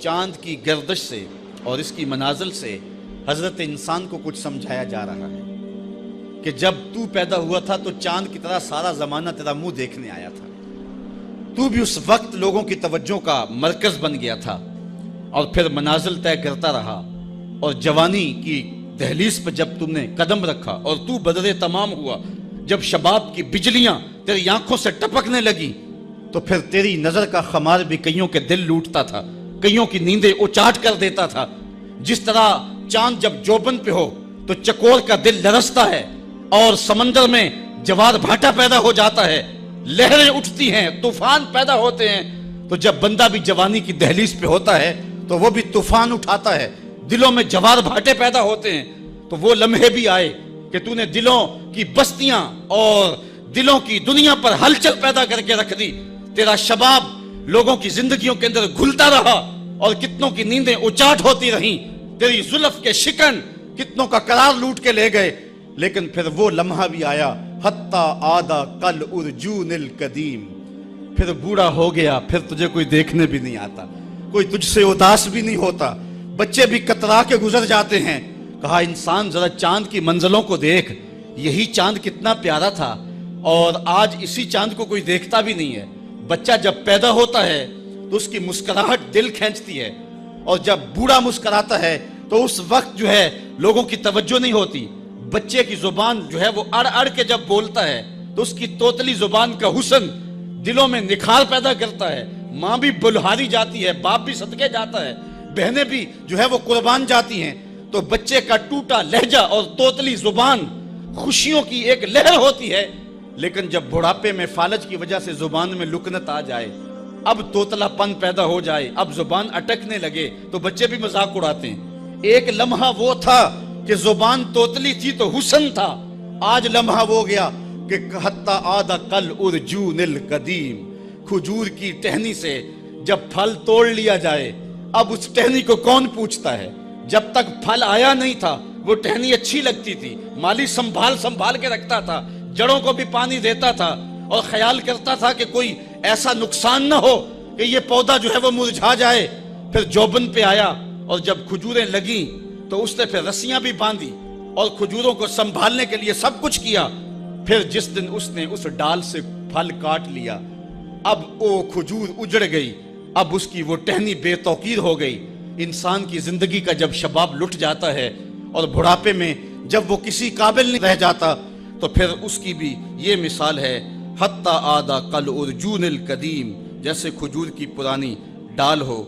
چاند کی گردش سے اور اس کی منازل سے حضرت انسان کو کچھ سمجھایا جا رہا ہے کہ جب تو پیدا ہوا تھا تو چاند کی طرح سارا زمانہ تیرا منہ دیکھنے آیا تھا، تو بھی اس وقت لوگوں کی توجہ کا مرکز بن گیا تھا اور پھر منازل طے کرتا رہا، اور جوانی کی دہلیز پر جب تم نے قدم رکھا اور تو بدر تمام ہوا، جب شباب کی بجلیاں تیری آنکھوں سے ٹپکنے لگی تو پھر تیری نظر کا خمار بھی کئیوں کے دل لوٹتا تھا، کئیوں کی نیندیں اچاٹ کر دیتا تھا۔ جس طرح چاند جب جوبن پہ ہو تو چکور کا دل لرزتا ہے اور سمندر میں جوار بھاٹا پیدا ہو جاتا ہے، لہریں اٹھتی ہیں، طوفان پیدا ہوتے ہیں، تو جب بندہ بھی جوانی کی دہلیز پہ ہوتا ہے تو وہ بھی طوفان اٹھاتا ہے، دلوں میں جوار بھاٹے پیدا ہوتے ہیں۔ تو وہ لمحے بھی آئے کہ تو نے دلوں کی بستیاں اور دلوں کی دنیا پر ہلچل پیدا کر کے رکھ دی۔ تیرا شباب لوگوں کی زندگیوں کے اندر گھلتا رہا اور کتنوں کی نیندیں اچاٹ ہوتی رہیں، تیری زلف کے شکن کتنوں کا قرار لوٹ کے لے گئے، لیکن پھر وہ لمحہ بھی آیا، حتی آدھا کل ارجون القدیم، پھر بوڑھا ہو گیا، پھر تجھے کوئی دیکھنے بھی نہیں آتا، کوئی تجھ سے اداس بھی نہیں ہوتا، بچے بھی کترا کے گزر جاتے ہیں۔ کہا انسان ذرا چاند کی منزلوں کو دیکھ، یہی چاند کتنا پیارا تھا اور آج اسی چاند کو کوئی دیکھتا بھی نہیں ہے۔ بچہ جب پیدا ہوتا ہے تو اس کی مسکراہٹ دل کھینچتی ہے، اور جب بوڑھا مسکراتا ہے تو اس وقت جو ہے لوگوں کی توجہ نہیں ہوتی۔ بچے کی زبان جو ہے وہ اڑ اڑ کے جب بولتا ہے تو اس کی توتلی زبان کا حسن دلوں میں نکھار پیدا کرتا ہے۔ ماں بھی بلہاری جاتی ہے، باپ بھی صدقے جاتا ہے، بہنیں بھی جو ہے وہ قربان جاتی ہیں، تو بچے کا ٹوٹا لہجہ اور توتلی زبان خوشیوں کی ایک لہر ہوتی ہے۔ لیکن جب بڑھاپے میں فالج کی وجہ سے زبان میں لکنت آ جائے، اب توتلا پن پیدا ہو جائے، اب زبان اٹکنے لگے تو بچے بھی مذاق اڑاتے ہیں۔ ایک لمحہ وہ تھا کہ زبان توتلی تھی تو حسن تھا، آج لمحہ وہ گیا کہ حتی آدھا کل ارجون القدیم، کھجور کی ٹہنی سے جب پھل توڑ لیا جائے اب اس ٹہنی کو کون پوچھتا ہے؟ جب تک پھل آیا نہیں تھا وہ ٹہنی اچھی لگتی تھی، مالی سنبھال کے رکھتا تھا، جڑوں کو بھی پانی دیتا تھا اور خیال کرتا تھا کہ کوئی ایسا نقصان نہ ہو کہ یہ پودا جو ہے وہ مرجھا جائے۔ پھر جوبن پہ آیا اور جب کھجوریں لگیں تو اس نے پھر رسیاں بھی باندھی اور کھجوروں کو سنبھالنے کے لیے سب کچھ کیا۔ پھر جس دن اس نے اس ڈال سے پھل کاٹ لیا، اب وہ کھجور اجڑ گئی، اب اس کی وہ ٹہنی بے توقیر ہو گئی۔ انسان کی زندگی کا جب شباب لٹ جاتا ہے اور بڑھاپے میں جب وہ کسی قابل نہیں رہ جاتا تو پھر اس کی بھی یہ مثال ہے، حتی آدھا کل ارجون القدیم، جیسے کھجور کی پرانی ڈال ہو۔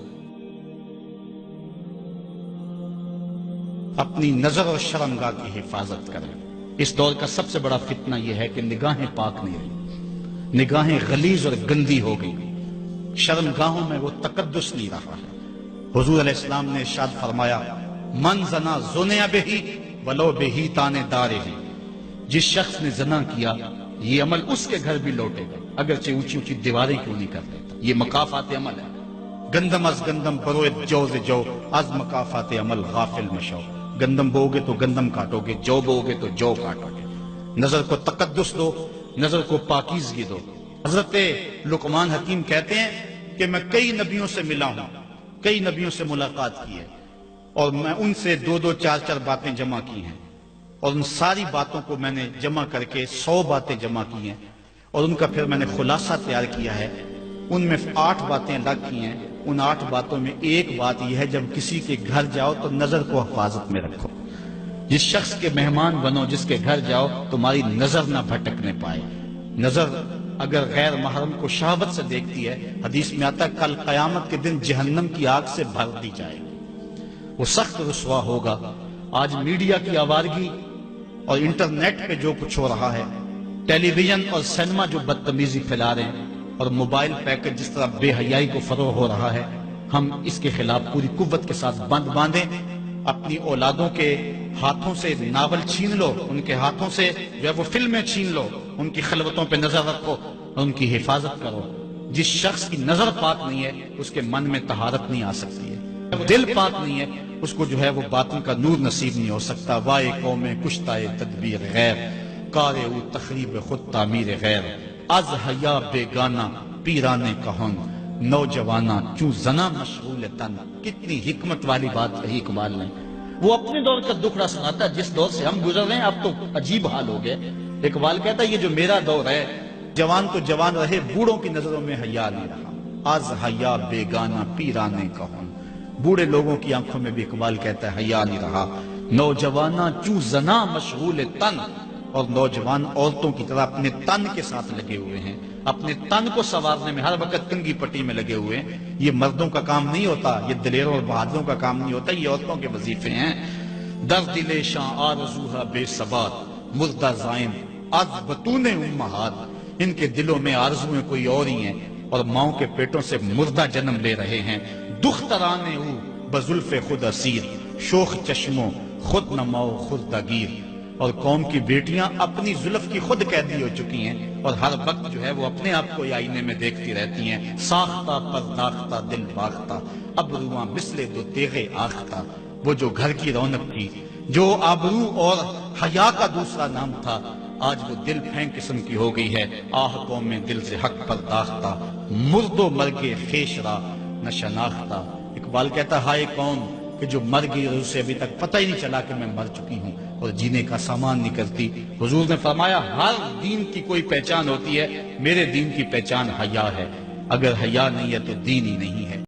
اپنی نظر اور شرمگاہ کی حفاظت کریں۔ اس دور کا سب سے بڑا فتنہ یہ ہے کہ نگاہیں پاک نہیں رہی، نگاہیں غلیظ اور گندی ہو گئی، شرمگاہوں میں وہ تقدس نہیں رہا ہے۔ حضور علیہ السلام نے ارشاد فرمایا، من زنا زنیا بہی ولو بہی تانے دارے ہی، جس شخص نے زنا کیا یہ عمل اس کے گھر بھی لوٹے گا، اگرچہ اونچی اونچی دیواریں کیوں نہیں کرتے۔ یہ مکافات عمل ہے۔ گندم از گندم بروئت جو ز جو، از مکافات عمل غافل مشو۔ گندم بو گے تو گندم کاٹو گے، جو بو گے تو جو کاٹو گے۔ نظر کو تقدس دو، نظر کو پاکیزگی دو۔ حضرت لقمان حکیم کہتے ہیں کہ میں کئی نبیوں سے ملا ہوں، کئی نبیوں سے ملاقات کی ہے، اور میں ان سے 2-2 4-4 باتیں جمع کی ہیں، اور ان ساری باتوں کو میں نے جمع کر کے 100 باتیں جمع کی ہیں، اور ان کا پھر میں نے خلاصہ تیار کیا ہے۔ ان میں 8 باتیں الگ کی ہیں۔ ان 8 باتوں میں ایک بات یہ ہے، جب کسی کے گھر جاؤ تو نظر کو حفاظت میں رکھو۔ جس شخص کے مہمان بنو، جس کے گھر جاؤ، تمہاری نظر نہ بھٹکنے پائے۔ نظر اگر غیر محرم کو شہوت سے دیکھتی ہے، حدیث میں آتا ہے کل قیامت کے دن جہنم کی آگ سے بھر دی جائے گی، وہ سخت رسوا ہوگا۔ آج میڈیا کی آوارگی اور انٹرنیٹ پہ جو کچھ ہو رہا ہے، ٹیلی ویژن اور سینما جو بدتمیزی پھیلا رہے ہیں، اور موبائل پیکج جس طرح بے حیائی کو فروغ ہو رہا ہے، ہم اس کے خلاف پوری قوت کے ساتھ بند باندھیں۔ اپنی اولادوں کے ہاتھوں سے ناول چھین لو، ان کے ہاتھوں سے جو ہے وہ فلمیں چھین لو، ان کی خلوتوں پہ نظر رکھو اور ان کی حفاظت کرو۔ جس شخص کی نظر پاک نہیں ہے اس کے من میں طہارت نہیں آ سکتی ہے، دل پاک نہیں ہے اس کو جو ہے وہ باطن کا نور نصیب نہیں ہو سکتا۔ وائے قوم کشتائے تدبیر غیر، کار او تخریب خود تعمیر غیر، از حیا بیگانہ پیرانے کہن، نوجوانا چوں زنا مشغول تن. کتنی حکمت والی بات کہی اقبال نے. وہ اپنے دور کا دکھڑا سناتا ہے جس دور سے ہم گزر رہے ہیں. اب تو عجیب حال ہو گئے. اقبال کہتا ہے یہ جو میرا دور ہے، جوان تو جوان رہے، بوڑھوں کی نظروں میں حیا نہیں رہا. آز حیا بیگانہ پیرانے کہون. بوڑھے لوگوں کی آنکھوں میں بھی اقبال کہتا ہے حیا نہیں رہا. نوجوانا چوں زنا مشغول تن. اور نوجوان عورتوں کی طرح اپنے تن کے ساتھ لگے ہوئے ہیں، اپنے تن کو سنوارنے میں ہر وقت کنگھی پٹی میں لگے ہوئے ہیں. یہ مردوں کا کام نہیں ہوتا، یہ دلیروں اور بہادروں کا کام نہیں ہوتا، یہ عورتوں کے وظیفے ہیں. در دل شاں آرزوہا بے ثبات مردہ زائن از بطون امہات. ان کے دلوں میں آرزویں کوئی اور ہی ہیں اور ماؤں کے پیٹوں سے مردہ جنم لے رہے ہیں. دخترانے او بزلف خود اسیر شوخ چشموں خود نماؤ خود گیر. اور قوم کی بیٹیاں اپنی زلف کی خود قیدی ہو چکی ہیں اور ہر وقت جو ہے وہ اپنے آپ کو آئینے میں دیکھتی رہتی ہیں. ساختہ پرداختہ دل باختہ ابرواں مثل دو تیغے آختہ. وہ جو گھر کی رونق تھی، جو آبرو اور حیا کا دوسرا نام تھا، آج وہ دل پھینک قسم کی ہو گئی ہے. آہ قوم میں دل سے حق پرداختہ مرد و مرگ خیش را نہ شناختہ. اقبال کہتا ہائے قوم کہ جو مر گئی اور اسے ابھی تک پتہ ہی نہیں چلا کہ میں مر چکی ہوں اور جینے کا سامان نہیں کرتی. حضور نے فرمایا ہر دین کی کوئی پہچان ہوتی ہے، میرے دین کی پہچان حیا ہے. اگر حیا نہیں ہے تو دین ہی نہیں ہے.